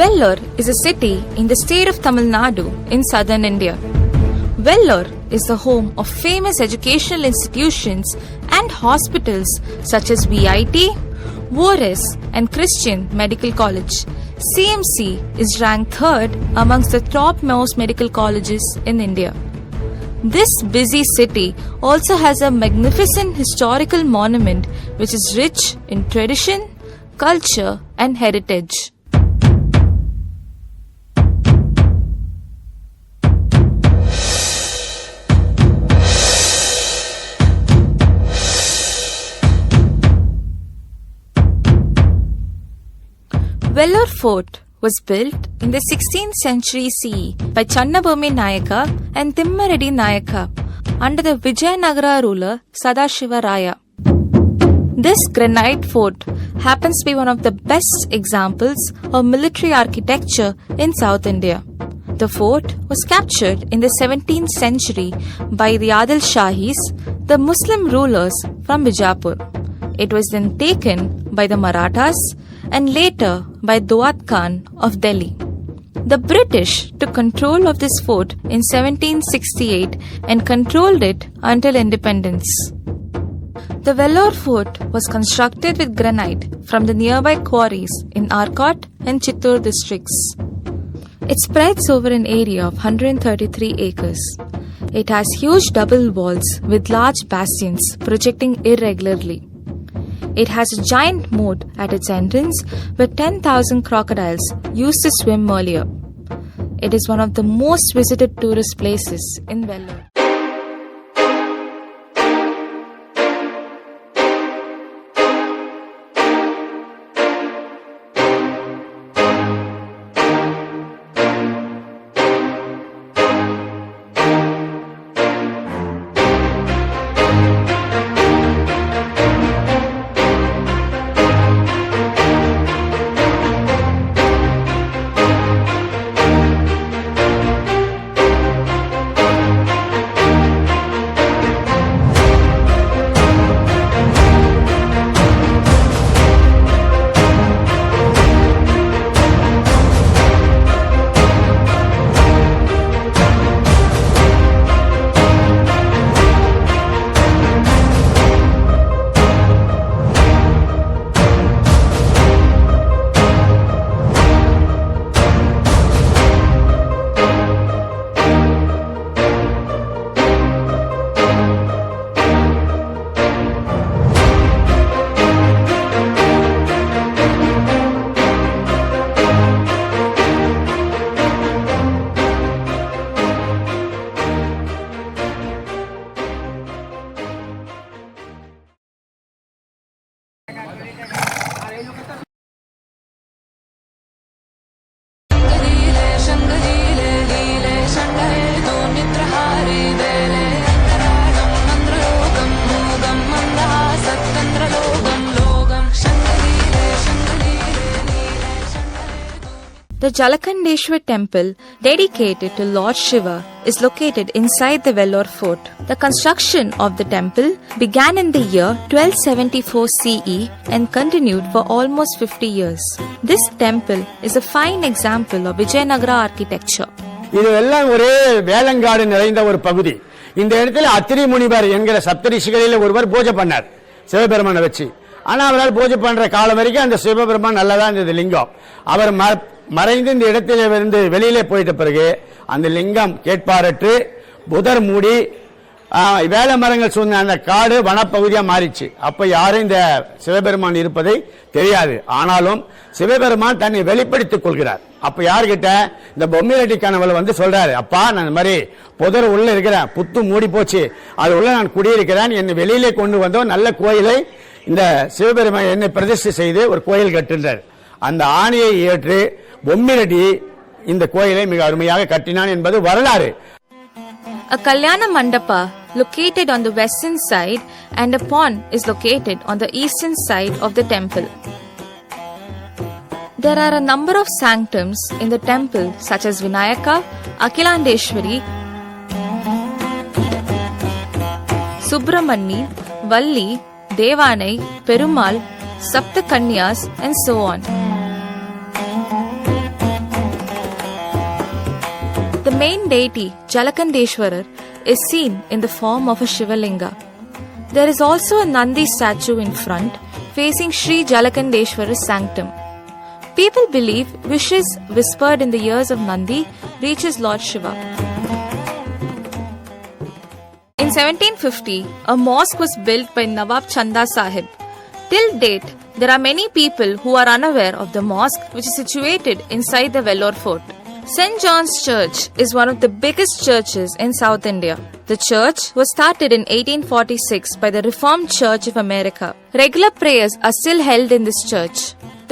Vellore is a city in the state of Tamil Nadu in southern India. Vellore is the home of famous educational institutions and hospitals such as VIT, Vellore and Christian Medical College. CMC is ranked third amongst the topmost medical colleges in India. This busy city also has a magnificent historical monument which is rich in tradition, culture and heritage. Vellore Fort was built in the 16th century CE by Channabhumi Nayaka and Timmaredi Nayaka under the Vijayanagara ruler Sadashiva Raya. This granite fort happens to be one of the best examples of military architecture in South India. The fort was captured in the 17th century by the Adil Shahis, the Muslim rulers from Bijapur. It was then taken by the Marathas and later by Duat Khan of Delhi. The British took control of this fort in 1768 and controlled it until independence. The Vellore Fort was constructed with granite from the nearby quarries in Arcot and Chittor districts. It spreads over an area of 133 acres. It has huge double walls with large bastions projecting irregularly. It has a giant moat at its entrance where 10,000 crocodiles used to swim earlier. It is one of the most visited tourist places in Vellore. The Jalakandeshwar temple, dedicated to Lord Shiva, is located inside the Vellore fort. The construction of the temple began in the year 1274 CE and continued for almost 50 years. This temple is a fine example of Vijayanagara architecture. இதுவெல்லாம் ஒரே வேலங்காடு நிறைந்த ஒரு பகுதி. இந்த இடத்துல அத்திரி முனிவர் என்கிற சப்தரிஷிகளில் ஒருவர் பூஜை பண்ணார் சிவபெருமானை வச்சு. ஆனா அவரால் பூஜை பண்ற காலம் வரைக்கும் அந்த சிவபெருமான் நல்லதான் இருந்தது லிங்கம். அவர் மறைந்து இந்த இடத்திலே இருந்து வெளியிலே போயிட்ட பிறகு அந்த லிங்கம் கேட்பாரற்று புதர் மூடி வேலை மரங்கள் சூழ்ந்த அந்த காடு வனப்பகுதியா மாறிச்சு. அப்ப யாரும் இந்த சிவபெருமான் இருப்பதை தெரியாது. ஆனாலும் சிவபெருமான் தன்னை வெளிப்படுத்திக் கொள்கிறார். அப்ப யார்கிட்ட இந்த பொம்மிரெட்டி கனவுல வந்து சொல்றாரு, அப்பா நான் இந்த மாதிரி புதர் உள்ள இருக்கிறேன், புத்து மூடி போச்சு, அது உள்ள நான் குடியிருக்கிறேன், என்னை வெளியிலே கொண்டு வந்தோம், நல்ல கோயிலை இந்த சிவபெருமான் என்னை பிரதிஷ்டை செய்து ஒரு கோயில் கட்டுகிறார். அந்த ஆணையை ஏற்று பொம்மிரெட்டி இந்த கோயிலை மிக அருமையாக கட்டினான் என்பது வரலாறு. A Kalyana Mandapa located on the western side and a pond is located on the eastern side of the temple. There are a number of sanctums in the temple such as Vinayaka, Akhilandeshwari, Subramani, Valli, Devanai, Perumal, Sapta Kanyas and so on. The main deity, Jalakandeshwarar, is seen in the form of a Shivalinga. There is also a Nandi statue in front, facing Sri Jalakandeshwara's sanctum. People believe wishes whispered in the ears of Nandi reaches Lord Shiva. In 1750, a mosque was built by Nawab Chanda Sahib. Till date, there are many people who are unaware of the mosque which is situated inside the Vellore fort. St. John's Church is one of the biggest churches in South India. The church was started in 1846 by the Reformed Church of America. Regular prayers are still held in this church.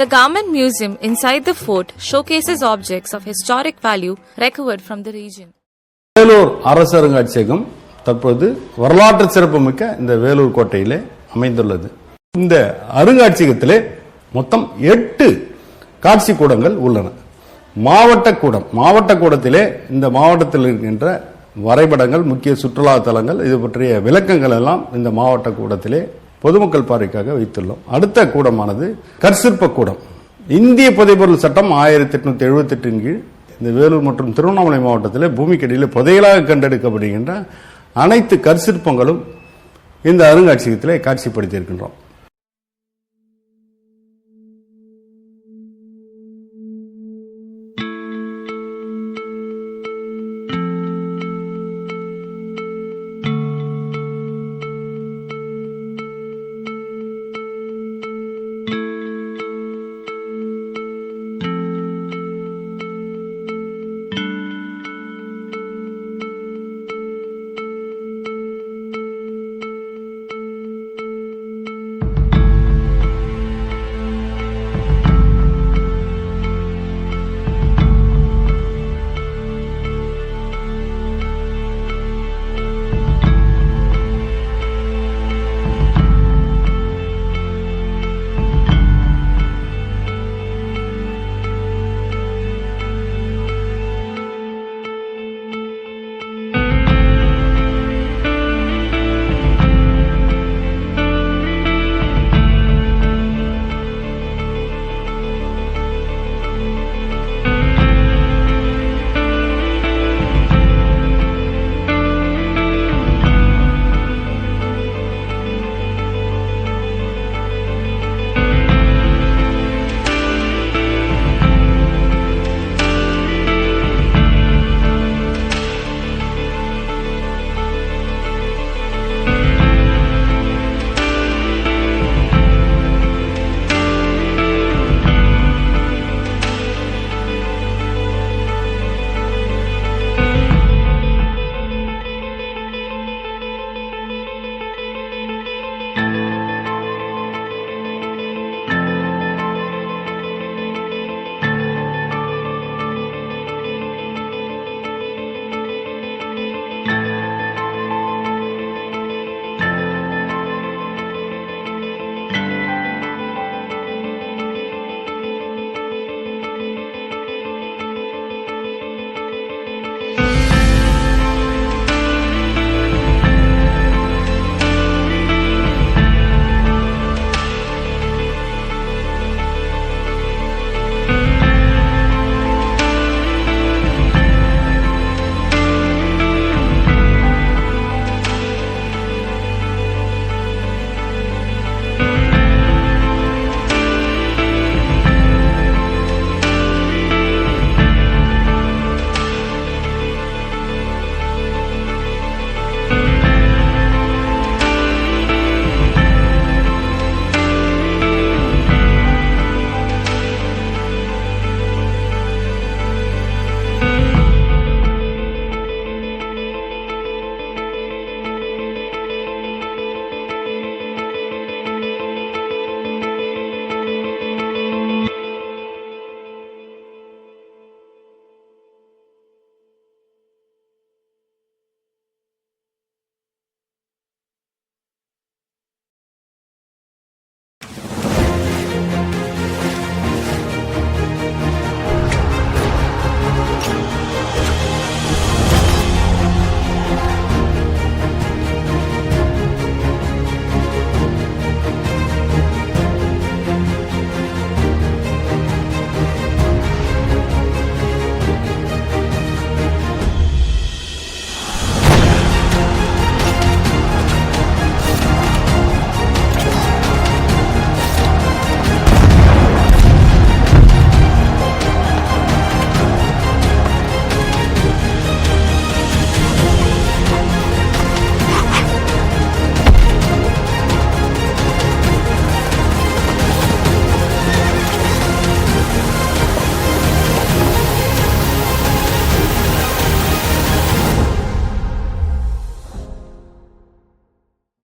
The Government Museum inside the fort showcases objects of historic value recovered from the region. Vellore அரசு அருங்காட்சியகம் தற்போது வரலாற்று சிறப்புமிக்க இந்த வேலூர் கோட்டையிலே அமைந்துள்ளது. இந்த அருங்காட்சியகத்திலே மொத்தம் 8 காட்சி கூடங்கள் உள்ளன. மாவட்ட கூடத்திலே இந்த மாவட்டத்தில் இருக்கின்ற வரைபடங்கள், முக்கிய சுற்றுலா தலங்கள், இது பற்றிய விளக்கங்கள் எல்லாம் இந்த மாவட்ட கூடத்திலே பொதுமக்கள் பார்வைக்காக வைத்துள்ளோம். அடுத்த கூடமானது கற்சிற்ப கூடம். இந்திய புதைபொருள் சட்டம் 1878 கீழ் இந்த வேலூர் மற்றும் திருவண்ணாமலை மாவட்டத்திலே பூமிக்கடியில் புதையலாக கண்டெடுக்கப்படுகின்ற அனைத்து கற்சிற்பங்களும் இந்த அருங்காட்சியகத்திலே காட்சிப்படுத்தி இருக்கின்றோம்.